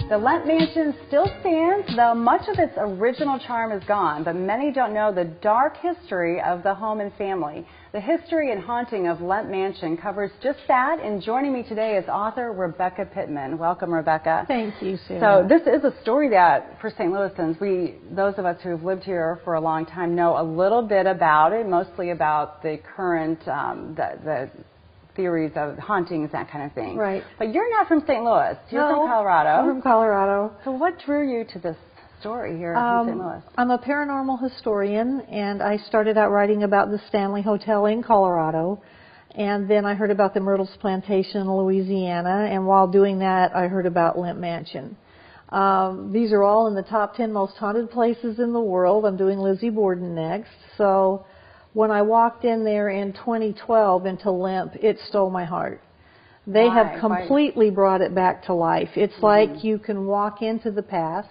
The Lemp Mansion still stands, though much of its original charm is gone, but many don't know the dark history of the home and family. The history and haunting of Lemp Mansion covers just that, and joining me today is author Rebecca Pittman. Welcome, Rebecca. Thank you, Sarah. So this is a story that, for St. Louisans, those of us who have lived here for a long time know a little bit about it, mostly about the current, the theories of hauntings, that kind of thing. Right. But you're not from St. Louis. You're from Colorado. I'm from Colorado. So what drew you to this story here in St. Louis? I'm a paranormal historian, and I started out writing about the Stanley Hotel in Colorado, and then I heard about the Myrtles Plantation in Louisiana, and while doing that, I heard about Lemp Mansion. These are all in the top 10 most haunted places in the world. I'm doing Lizzie Borden next, so when I walked in there in 2012 into Lemp, it stole my heart. They have completely brought it back to life. It's like you can walk into the past.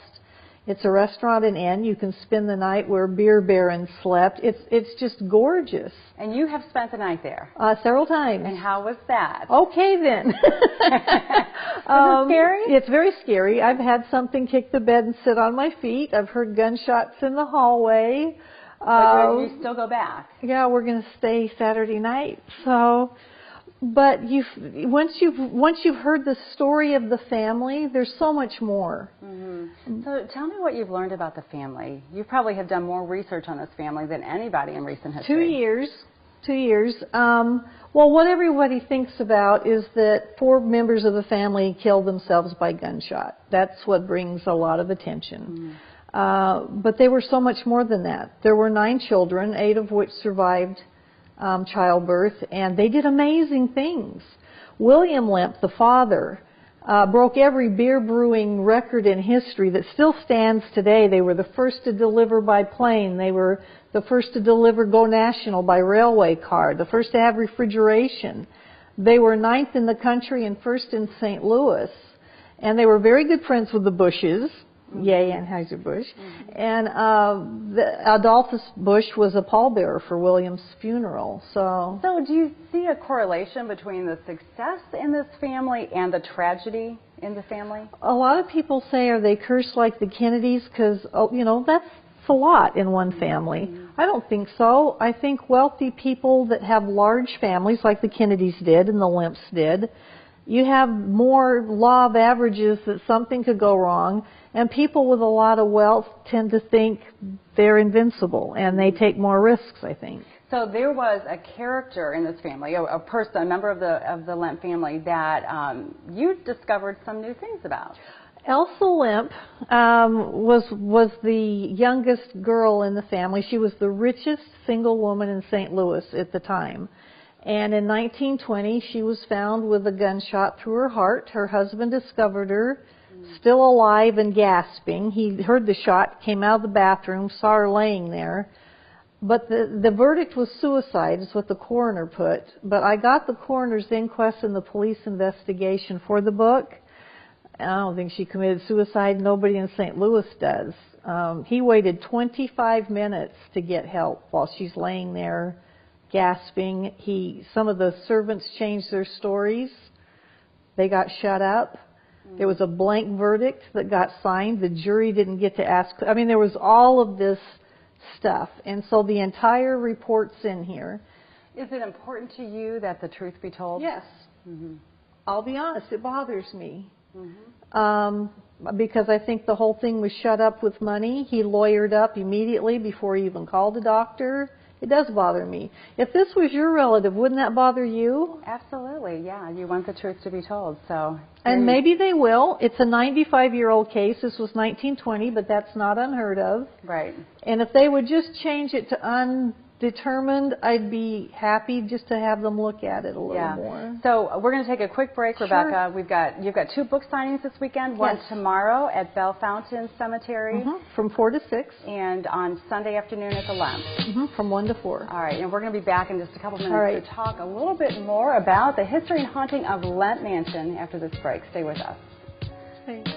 It's a restaurant and inn. You can spend the night where beer barons slept. It's just gorgeous. And you have spent the night there? Several times. And how was that? Okay then. Is it scary? It's very scary. I've had something kick the bed and sit on my feet. I've heard gunshots in the hallway. But you still go back? Yeah, we're going to stay Saturday night. So, but once you've heard the story of the family, there's so much more. Mm-hmm. So tell me what you've learned about the family. You probably have done more research on this family than anybody in recent history. 2 years. 2 years. Well, what everybody thinks about is that 4 members of the family killed themselves by gunshot. That's what brings a lot of attention. Mm-hmm. But they were so much more than that. There were 9 children, 8 of which survived childbirth, and they did amazing things. William Lemp, the father, broke every beer brewing record in history that still stands today. They were the first to deliver by plane. They were the first to deliver Go National by railway car, the first to have refrigeration. They were 9th in the country and 1st in St. Louis, and they were very good friends with the Bushes. Yay, Anheuser-Busch. And Adolphus Busch was a pallbearer for William's funeral. So do you see a correlation between the success in this family and the tragedy in the family? A lot of people say, are they cursed like the Kennedys? Because, you know, that's a lot in one family. I don't think so. I think wealthy people that have large families, like the Kennedys did and the Lemps did, you have more law of averages that something could go wrong, and people with a lot of wealth tend to think they're invincible, and they take more risks, I think. So there was a character in this family, a person, a member of the Lemp family that you discovered some new things about. Elsa Lemp was the youngest girl in the family. She was the richest single woman in St. Louis at the time. And in 1920, she was found with a gunshot through her heart. Her husband discovered her, still alive and gasping. He heard the shot, came out of the bathroom, saw her laying there. But the verdict was suicide, is what the coroner put. But I got the coroner's inquest and the police investigation for the book. I don't think she committed suicide. Nobody in St. Louis does. He waited 25 minutes to get help while she's laying there gasping. Some of the servants changed their stories. They got shut up. There was a blank verdict that got signed. The jury didn't get to ask. I mean, there was all of this stuff. And so the entire report's in here. Is it important to you that the truth be told? Yes. I'll be honest, it bothers me. Because I think the whole thing was shut up with money. He lawyered up immediately before he even called a doctor. It does bother me. If this was your relative, wouldn't that bother you? Absolutely, yeah. You want the truth to be told, so. And maybe they will. It's a 95-year-old case. This was 1920, but that's not unheard of. Right. And if they would just change it to undetermined, I'd be happy just to have them look at it a little more. So we're going to take a quick break, Rebecca. You've got 2 book signings this weekend. One tomorrow at Bellefontaine Cemetery. From 4 to 6. And on Sunday afternoon at the Lemp. From 1 to 4. All right, and we're going to be back in just a couple minutes to talk a little bit more about the history and haunting of Lemp Mansion after this break. Stay with us. Thanks.